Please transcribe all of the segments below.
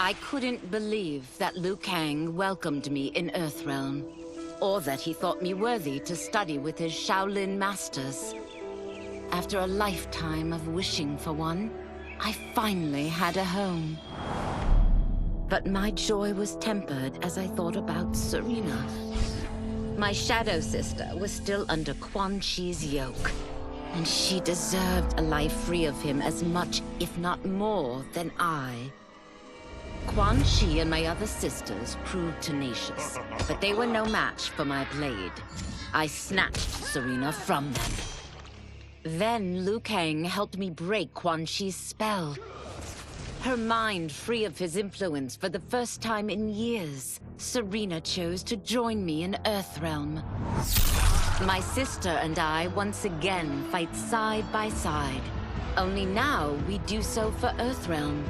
I couldn't believe that Liu Kang welcomed me in Earthrealm, or that he thought me worthy to study with his Shaolin masters. After a lifetime of wishing for one, I finally had a home. But my joy was tempered as I thought about Serena. My shadow sister was still under Quan Chi's yoke, and she deserved a life free of him as much, if not more, than I. Quan Chi and my other sisters proved tenacious, but they were no match for my blade. I snatched Serena from them. Then Liu Kang helped me break Quan Chi's spell. Her mind free of his influence for the first time in years, Serena chose to join me in Earthrealm. My sister and I once again fight side by side. Only now we do so for Earthrealm.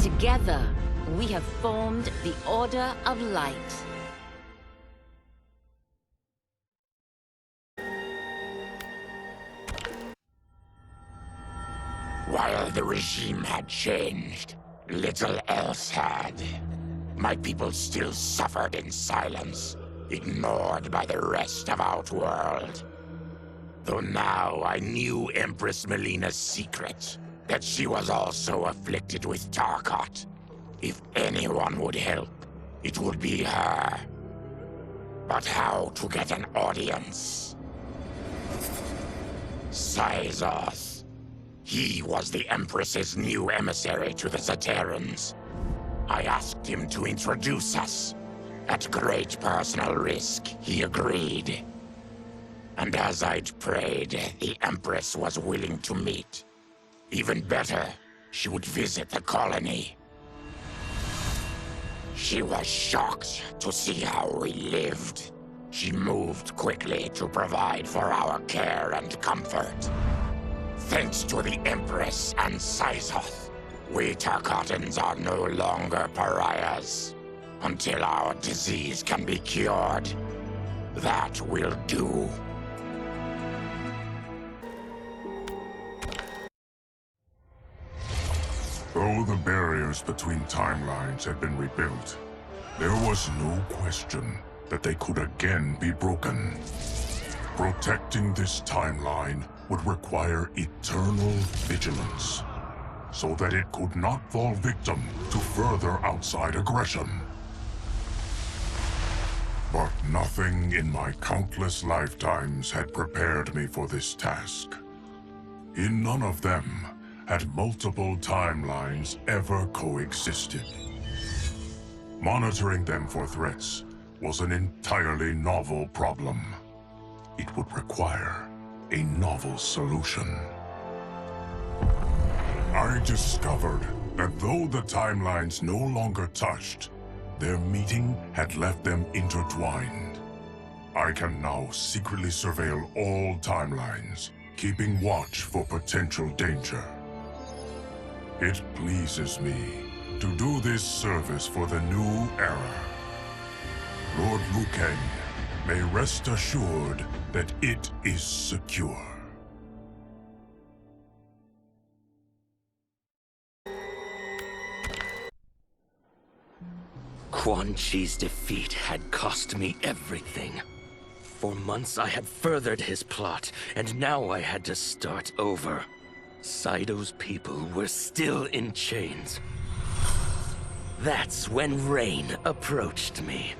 Together, we have formed the Order of Light. While the regime had changed, little else had. My people still suffered in silence, ignored by the rest of Outworld. Though now I knew Empress Melina's secret, that she was also afflicted with Tarkat. If anyone would help, it would be her. But how to get an audience? Syzoth. He was the Empress's new emissary to the Zaterrans. I asked him to introduce us. At great personal risk, he agreed. And as I'd prayed, the Empress was willing to meet. Even better, she would visit the colony. She was shocked to see how we lived. She moved quickly to provide for our care and comfort. Thanks to the Empress and Syzoth, we Tarkatans are no longer pariahs. Until our disease can be cured, that will do. Though the barriers between timelines had been rebuilt, there was no question that they could again be broken. Protecting this timeline would require eternal vigilance, so that it could not fall victim to further outside aggression. But nothing in my countless lifetimes had prepared me for this task. In none of them had multiple timelines ever coexisted. Monitoring them for threats was an entirely novel problem. It would require a novel solution. I discovered that though the timelines no longer touched, their meeting had left them intertwined. I can now secretly surveil all timelines, keeping watch for potential danger. It pleases me to do this service for the new era. Lord Liu Kang may rest assured that it is secure. Quan Chi's defeat had cost me everything. For months I had furthered his plot, and now I had to start over. Saito's people were still in chains. That's when Rain approached me.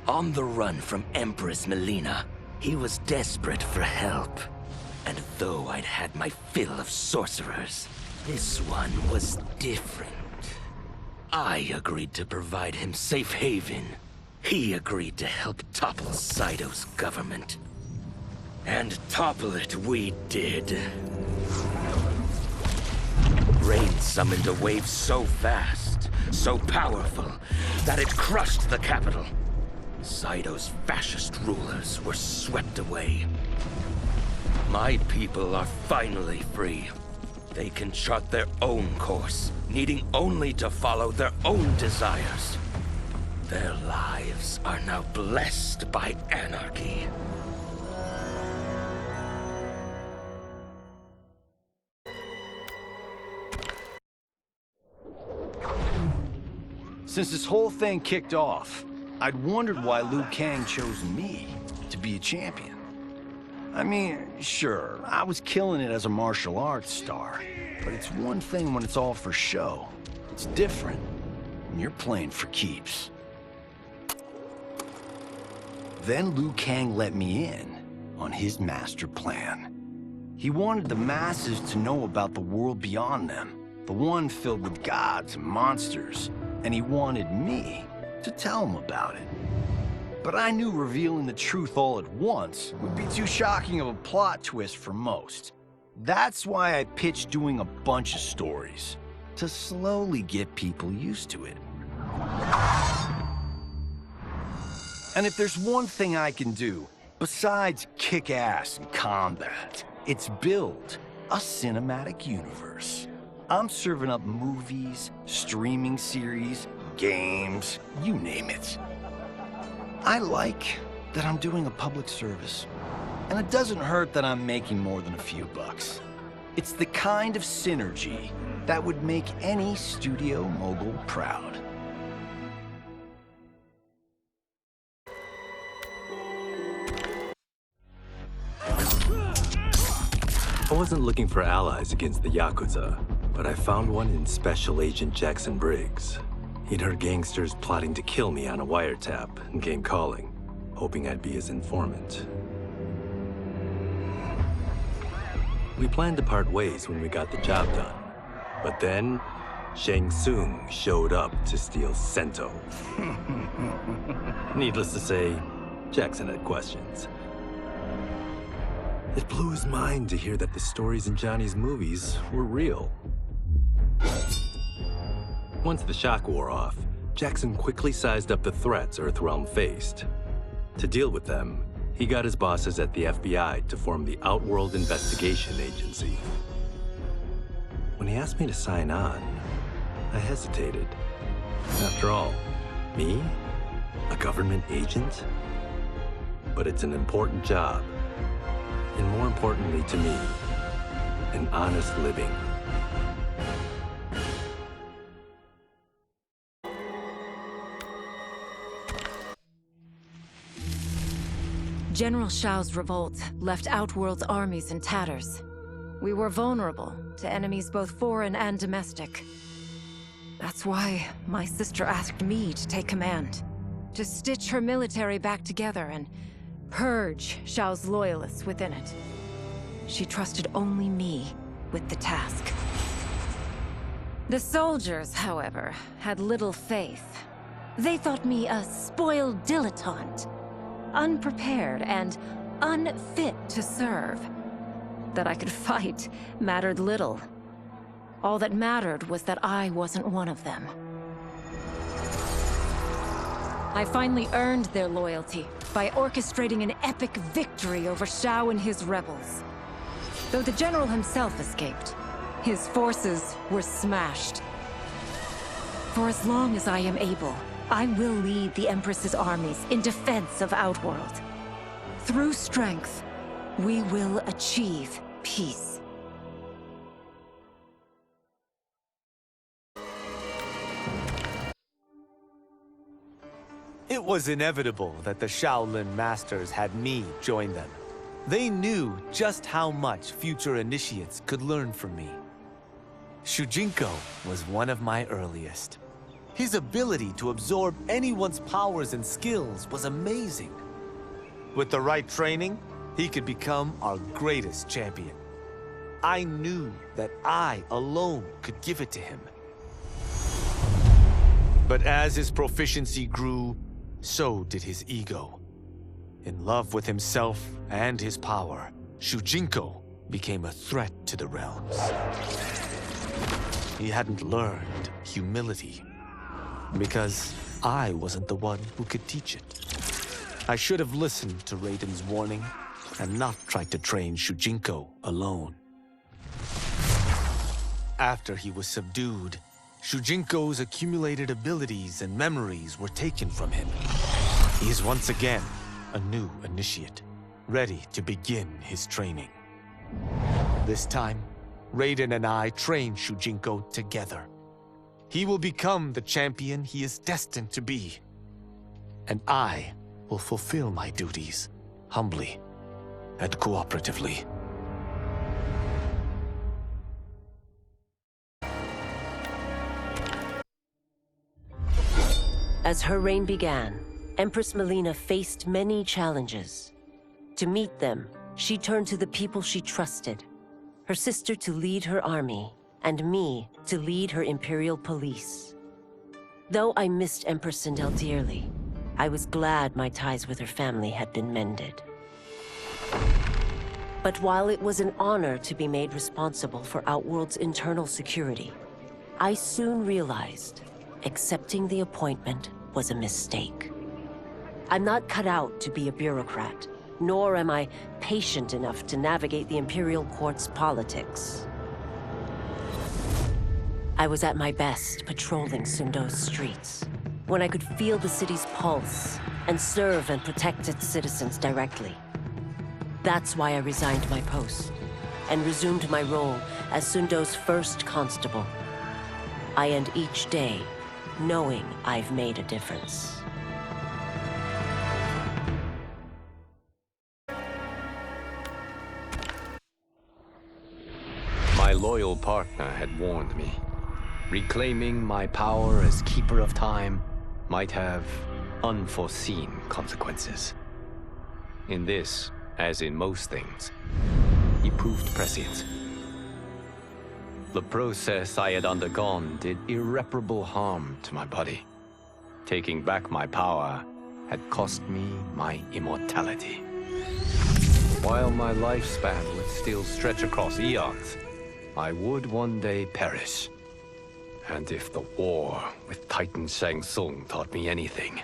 On the run from Empress Melina, he was desperate for help. And though I'd had my fill of sorcerers, this one was different. I agreed to provide him safe haven. He agreed to help topple Saito's government. And topple it we did. Rain summoned a wave so vast, so powerful, that it crushed the capital. Saito's fascist rulers were swept away. My people are finally free. They can chart their own course, needing only to follow their own desires. Their lives are now blessed by anarchy. Since this whole thing kicked off, I'd wondered why Liu Kang chose me to be a champion. I mean, sure, I was killing it as a martial arts star, but it's one thing when it's all for show. It's different when you're playing for keeps. Then Liu Kang let me in on his master plan. He wanted the masses to know about the world beyond them, the one filled with gods and monsters, and he wanted me to tell them about it. But I knew revealing the truth all at once would be too shocking of a plot twist for most. That's why I pitched doing a bunch of stories, to slowly get people used to it. And if there's one thing I can do, besides kick ass in combat, it's build a cinematic universe. I'm serving up movies, streaming series, games, you name it. I like that I'm doing a public service. And it doesn't hurt that I'm making more than a few bucks. It's the kind of synergy that would make any studio mogul proud. I wasn't looking for allies against the Yakuza, but I found one in Special Agent Jackson Briggs. He'd heard gangsters plotting to kill me on a wiretap and came calling, hoping I'd be his informant. We planned to part ways when we got the job done. But then, Shang Tsung showed up to steal Sento. Needless to say, Jackson had questions. It blew his mind to hear that the stories in Johnny's movies were real. Once the shock wore off, Jackson quickly sized up the threats Earthrealm faced. To deal with them, he got his bosses at the FBI to form the Outworld Investigation Agency. When he asked me to sign on, I hesitated. After all, me? A government agent? But it's an important job. And more importantly to me, an honest living. General Shao's revolt left Outworld's armies in tatters. We were vulnerable to enemies both foreign and domestic. That's why my sister asked me to take command, to stitch her military back together and purge Shao's loyalists within it. She trusted only me with the task. The soldiers, however, had little faith. They thought me a spoiled dilettante, unprepared and unfit to serve. That I could fight mattered little. All that mattered was that I wasn't one of them. I finally earned their loyalty by orchestrating an epic victory over Shao and his rebels. Though the general himself escaped, his forces were smashed. For as long as I am able, I will lead the Empress's armies in defense of Outworld. Through strength, we will achieve peace. It was inevitable that the Shaolin Masters had me join them. They knew just how much future initiates could learn from me. Shujinko was one of my earliest. His ability to absorb anyone's powers and skills was amazing. With the right training, he could become our greatest champion. I knew that I alone could give it to him. But as his proficiency grew, so did his ego. In love with himself and his power, Shujinko became a threat to the realms. He hadn't learned humility, because I wasn't the one who could teach it. I should have listened to Raiden's warning and not tried to train Shujinko alone. After he was subdued, Shujinko's accumulated abilities and memories were taken from him. He is once again a new initiate, ready to begin his training. This time, Raiden and I trained Shujinko together. He will become the champion he is destined to be. And I will fulfill my duties, humbly and cooperatively. As her reign began, Empress Melina faced many challenges. To meet them, she turned to the people she trusted. Her sister to lead her army, and me to lead her Imperial police. Though I missed Empress Sindel dearly, I was glad my ties with her family had been mended. But while it was an honor to be made responsible for Outworld's internal security, I soon realized accepting the appointment was a mistake. I'm not cut out to be a bureaucrat, nor am I patient enough to navigate the Imperial Court's politics. I was at my best patrolling Sundo's streets, when I could feel the city's pulse and serve and protect its citizens directly. That's why I resigned my post and resumed my role as Sundo's first constable. I end each day knowing I've made a difference. My loyal partner had warned me. Reclaiming my power as Keeper of Time might have unforeseen consequences. In this, as in most things, he proved prescient. The process I had undergone did irreparable harm to my body. Taking back my power had cost me my immortality. While my lifespan would still stretch across eons, I would one day perish. And if the war with Titan Shang Tsung taught me anything,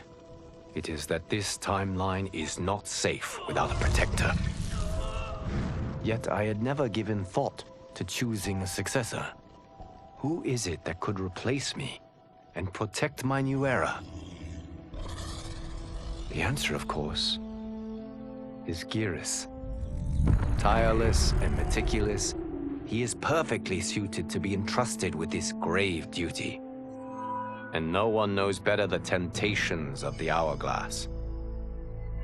it is that this timeline is not safe without a protector. Yet I had never given thought to choosing a successor. Who is it that could replace me and protect my new era? The answer, of course, is Geras. Tireless and meticulous, he is perfectly suited to be entrusted with this grave duty. And no one knows better the temptations of the hourglass.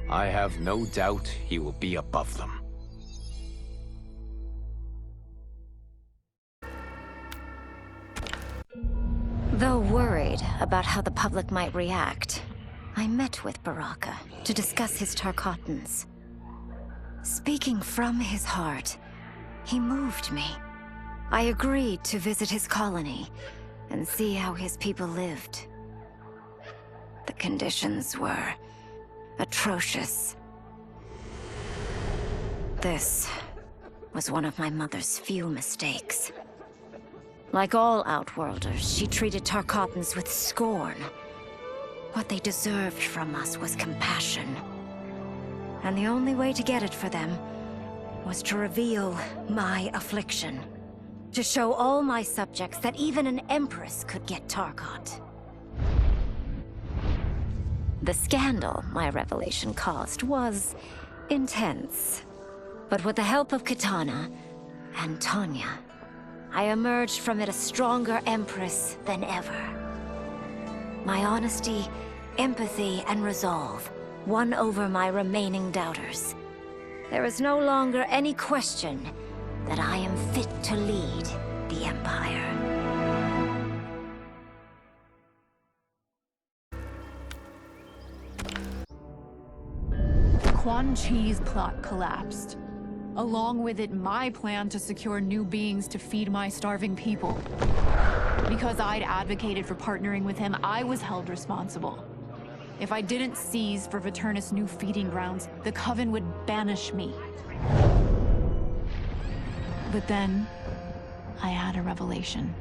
I have no doubt he will be above them. Though worried about how the public might react, I met with Baraka to discuss his Tarkatans. Speaking from his heart, he moved me. I agreed to visit his colony and see how his people lived. The conditions were atrocious. This was one of my mother's few mistakes. Like all Outworlders, she treated Tarkatans with scorn. What they deserved from us was compassion. And the only way to get it for them was to reveal my affliction. To show all my subjects that even an empress could get Tarkat. The scandal my revelation caused was intense. But with the help of Kitana and Tanya, I emerged from it a stronger empress than ever. My honesty, empathy, and resolve won over my remaining doubters. There is no longer any question that I am fit to lead the Empire. Quan Chi's plot collapsed. Along with it, my plan to secure new beings to feed my starving people. Because I'd advocated for partnering with him, I was held responsible. If I didn't seize for Viternus' new feeding grounds, the Coven would banish me. But then, I had a revelation.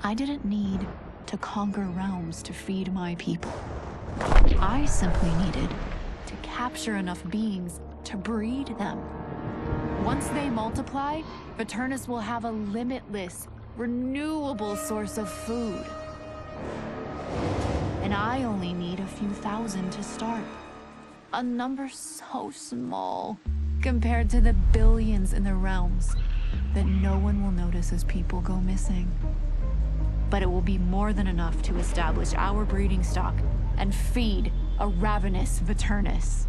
I didn't need to conquer realms to feed my people. I simply needed to capture enough beings to breed them. Once they multiply, Viternus will have a limitless, renewable source of food. And I only need a few thousand to start. A number so small compared to the billions in the realms that no one will notice as people go missing. but it will be more than enough to establish our breeding stock and feed a ravenous Veternus.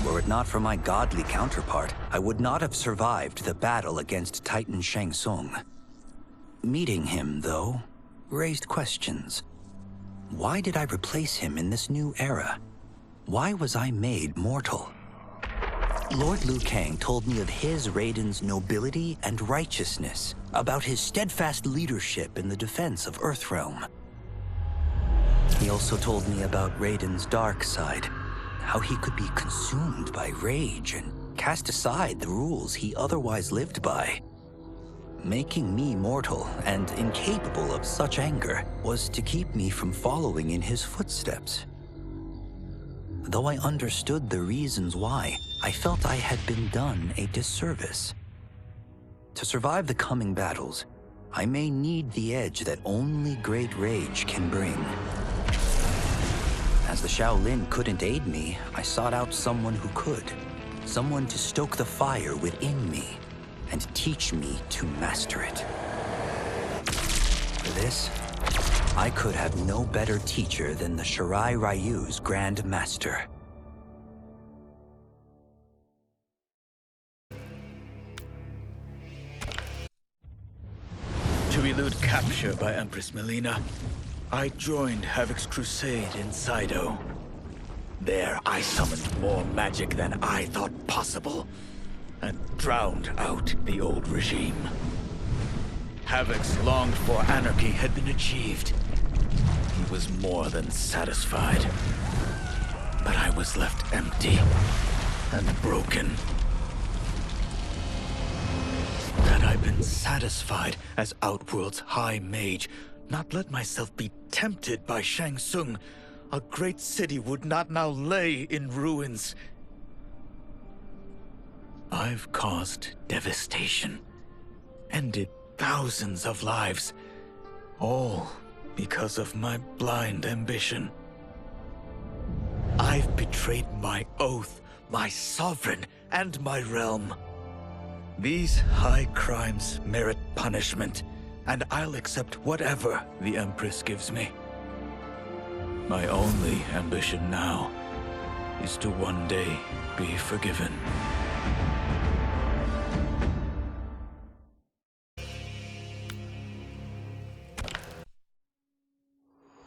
Were it not for my godly counterpart, I would not have survived the battle against Titan Shang Tsung. Meeting him, though, raised questions. Why did I replace him in this new era? Why was I made mortal? Lord Liu Kang told me of his Raiden's nobility and righteousness, about his steadfast leadership in the defense of Earthrealm. He also told me about Raiden's dark side, how he could be consumed by rage and cast aside the rules he otherwise lived by. Making me mortal and incapable of such anger was to keep me from following in his footsteps. Though I understood the reasons why, I felt I had been done a disservice. To survive the coming battles, I may need the edge that only great rage can bring. As the Shaolin couldn't aid me, I sought out someone who could. Someone to stoke the fire within me and teach me to master it. For this, I could have no better teacher than the Shirai Ryu's Grand Master. To elude capture by Empress Melina, I joined Havoc's crusade in Sido. There, I summoned more magic than I thought possible, and drowned out the old regime. Havoc's longed-for anarchy had been achieved. He was more than satisfied. But I was left empty and broken. Had I been satisfied as Outworld's High Mage, not let myself be tempted by Shang Tsung, a great city would not now lay in ruins. I've caused devastation, ended thousands of lives, all because of my blind ambition. I've betrayed my oath, my sovereign, and my realm. These high crimes merit punishment, and I'll accept whatever the Empress gives me. My only ambition now is to one day be forgiven.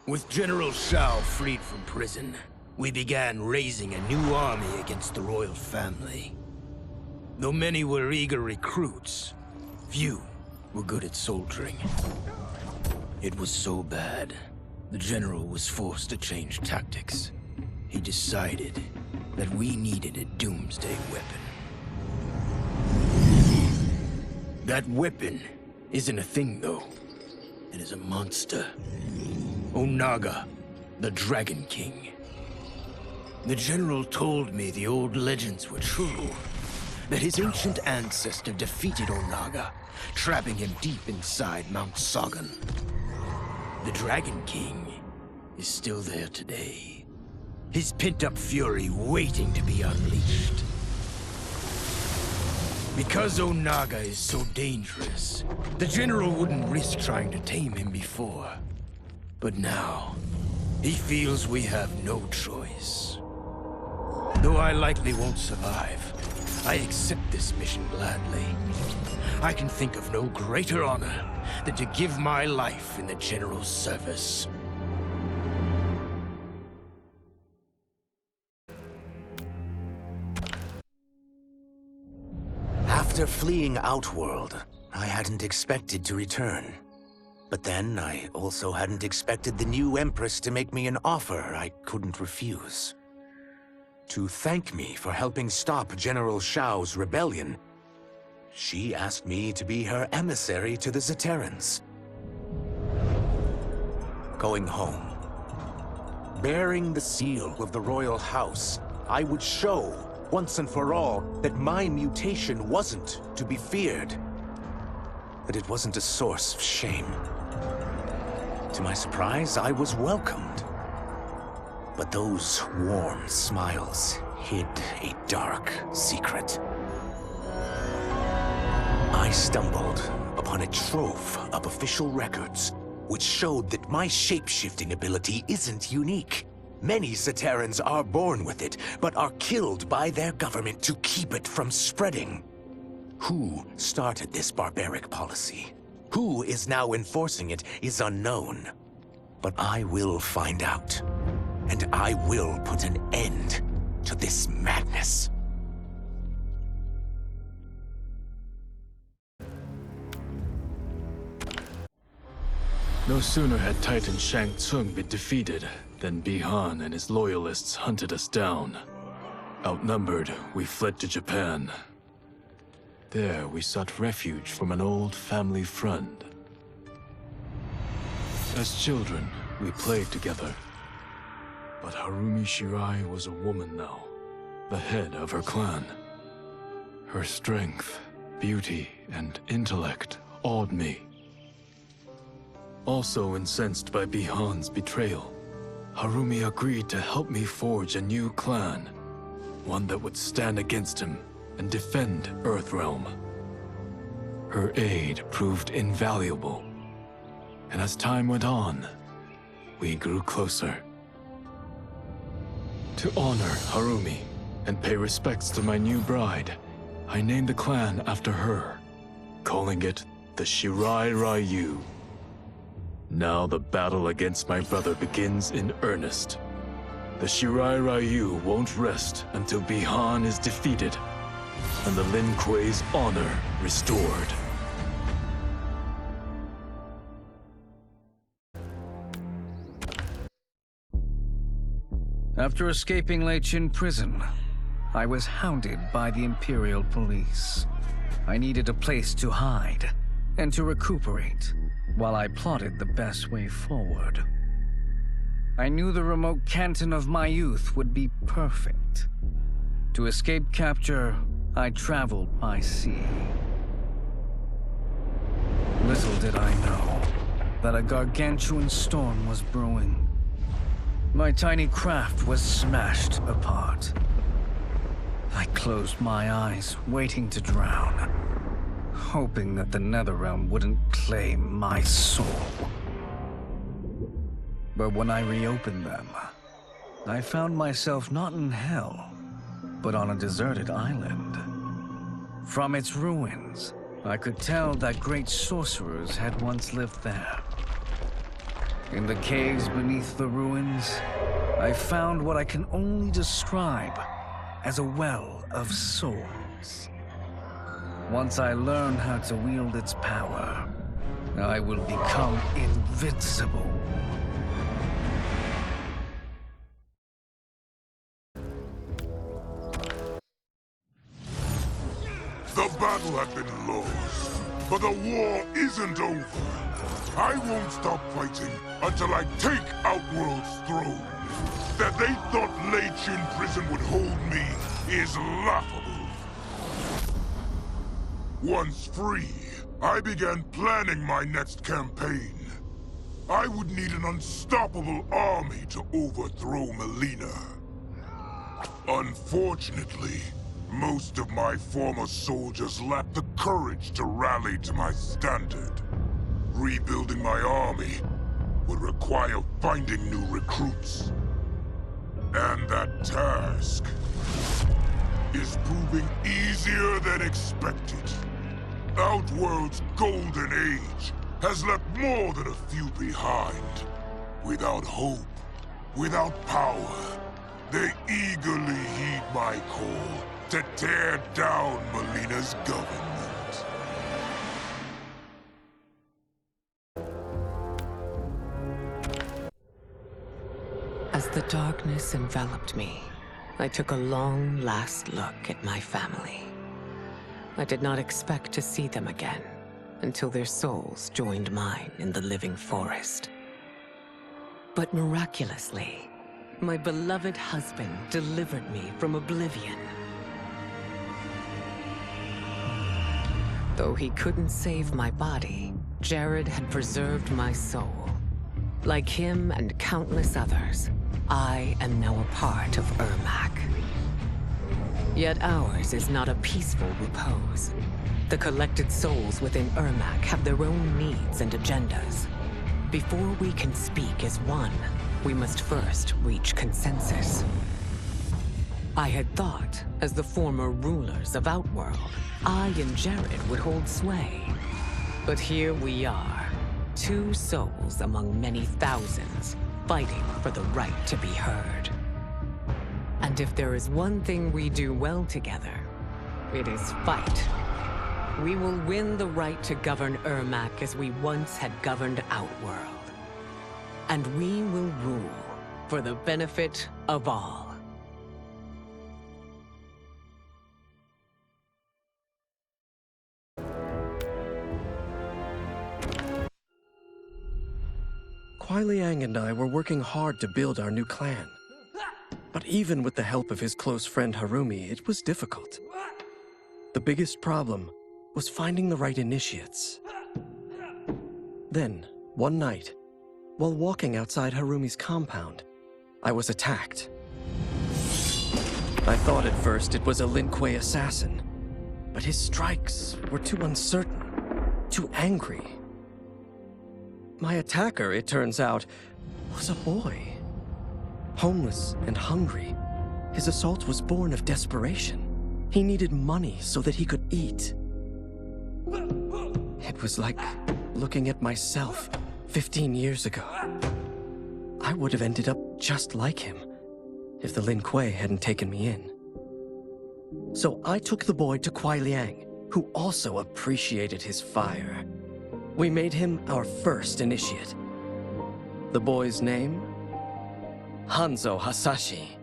With General Shao freed from prison, we began raising a new army against the royal family. Though many were eager recruits, few were good at soldiering. It was so bad, the general was forced to change tactics. He decided that we needed a doomsday weapon. That weapon isn't a thing, though. It is a monster. Onaga, the Dragon King. The general told me the old legends were true, that his ancient ancestor defeated Onaga, trapping him deep inside Mount Sagan. The Dragon King is still there today, his pent-up fury waiting to be unleashed. Because Onaga is so dangerous, the general wouldn't risk trying to tame him before. But now, he feels we have no choice. Though I likely won't survive, I accept this mission gladly. I can think of no greater honor than to give my life in the general's service. After fleeing Outworld, I hadn't expected to return. But then, I also hadn't expected the new Empress to make me an offer I couldn't refuse. To thank me for helping stop General Shao's rebellion, she asked me to be her emissary to the Zaterrans. Going home, bearing the seal of the royal house, I would show, once and for all, that my mutation wasn't to be feared. That it wasn't a source of shame. To my surprise, I was welcomed. But those warm smiles hid a dark secret. I stumbled upon a trove of official records, which showed that my shape-shifting ability isn't unique. Many Zaterrans are born with it, but are killed by their government to keep it from spreading. Who started this barbaric policy? Who is now enforcing it is unknown. But I will find out, and I will put an end to this madness. No sooner had Titan Shang Tsung been defeated than Bihan and his loyalists hunted us down. Outnumbered, we fled to Japan. There, we sought refuge from an old family friend. As children, we played together. But Harumi Shirai was a woman now, the head of her clan. Her strength, beauty, and intellect awed me. Also incensed by Bihan's betrayal, Harumi agreed to help me forge a new clan, one that would stand against him and defend Earthrealm. Her aid proved invaluable, and as time went on, we grew closer. To honor Harumi and pay respects to my new bride, I named the clan after her, calling it the Shirai Ryu. Now the battle against my brother begins in earnest. The Shirai Ryu won't rest until Bihan is defeated and the Lin Kuei's honor restored. After escaping Lei Chin prison, I was hounded by the Imperial Police. I needed a place to hide and to recuperate while I plotted the best way forward. I knew the remote canton of my youth would be perfect. To escape capture, I traveled by sea. Little did I know that a gargantuan storm was brewing. My tiny craft was smashed apart. I closed my eyes, waiting to drown, hoping that the Netherrealm wouldn't claim my soul. But when I reopened them, I found myself not in hell, but on a deserted island. From its ruins, I could tell that great sorcerers had once lived there. In the caves beneath the ruins, I found what I can only describe as a well of souls. Once I learn how to wield its power, I will become invincible. The battle had been lost, but the war isn't over. I won't stop fighting until I take Outworld's throne. That they thought Lei Chin prison would hold me is laughable. Once free, I began planning my next campaign. I would need an unstoppable army to overthrow Melina. Unfortunately, most of my former soldiers lacked the courage to rally to my standard. Rebuilding my army would require finding new recruits. And that task is proving easier than expected. Outworld's golden age has left more than a few behind. Without hope, without power, they eagerly heed my call to tear down Melina's government. As the darkness enveloped me, I took a long last look at my family. I did not expect to see them again until their souls joined mine in the living forest. But miraculously, my beloved husband delivered me from oblivion. Though he couldn't save my body, Jared had preserved my soul. Like him and countless others, I am now a part of Ermac. Yet ours is not a peaceful repose. The collected souls within Ermac have their own needs and agendas. Before we can speak as one, we must first reach consensus. I had thought, as the former rulers of Outworld, I and Jared would hold sway. But here we are, two souls among many thousands, fighting for the right to be heard. And if there is one thing we do well together, it is fight. We will win the right to govern Ermac as we once had governed Outworld. And we will rule for the benefit of all. Kuai Liang and I were working hard to build our new clan. But even with the help of his close friend Harumi, it was difficult. The biggest problem was finding the right initiates. Then, one night, while walking outside Harumi's compound, I was attacked. I thought at first it was a Lin Kuei assassin, but his strikes were too uncertain, too angry. My attacker, it turns out, was a boy. Homeless and hungry, his assault was born of desperation. He needed money so that he could eat. It was like looking at myself 15 years ago. I would have ended up just like him if the Lin Kuei hadn't taken me in. So I took the boy to Kuai Liang, who also appreciated his fire. We made him our first initiate. The boy's name? Hanzo Hasashi.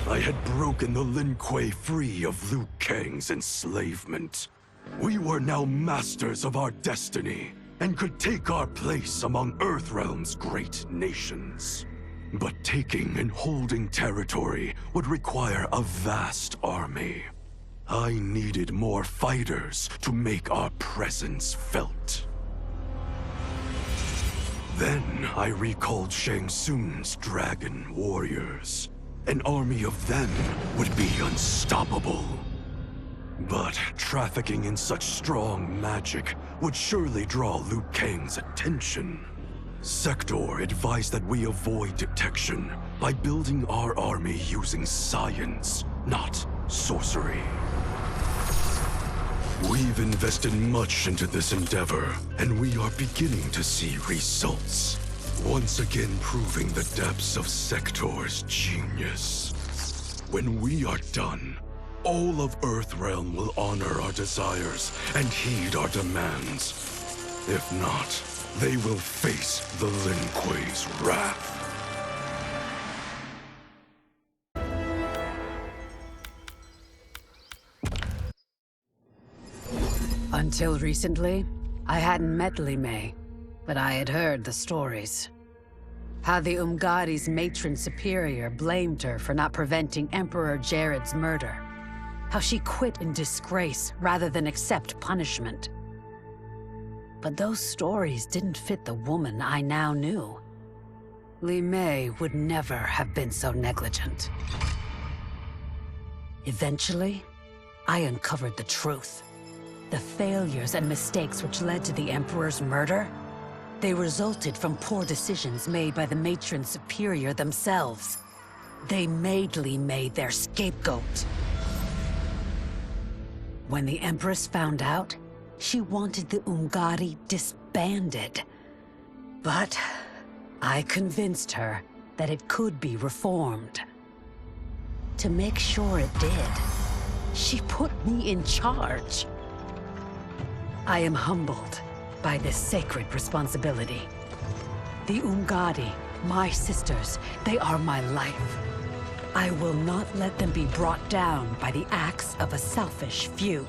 I had broken the Lin Kuei free of Liu Kang's enslavement. We were now masters of our destiny, and could take our place among Earthrealm's great nations. But taking and holding territory would require a vast army. I needed more fighters to make our presence felt. Then I recalled Shang Tsung's dragon warriors. An army of them would be unstoppable. But trafficking in such strong magic would surely draw Liu Kang's attention. Sector advised that we avoid detection by building our army using science, not sorcery. We've invested much into this endeavor, and we are beginning to see results. Once again proving the depths of Sector's genius. When we are done, all of Earthrealm will honor our desires and heed our demands. If not, they will face the Lin Kuei's wrath. Until recently, I hadn't met Li Mei, but I had heard the stories. How the Umgadi's matron superior blamed her for not preventing Emperor Jared's murder. How she quit in disgrace rather than accept punishment. But those stories didn't fit the woman I now knew. Li Mei would never have been so negligent. Eventually, I uncovered the truth. The failures and mistakes which led to the Emperor's murder, they resulted from poor decisions made by the matron superior themselves. They made Li Mei their scapegoat. When the Empress found out, she wanted the Umgadi disbanded. But I convinced her that it could be reformed. To make sure it did, she put me in charge. I am humbled by this sacred responsibility. The Umgadi, my sisters, they are my life. I will not let them be brought down by the acts of a selfish few.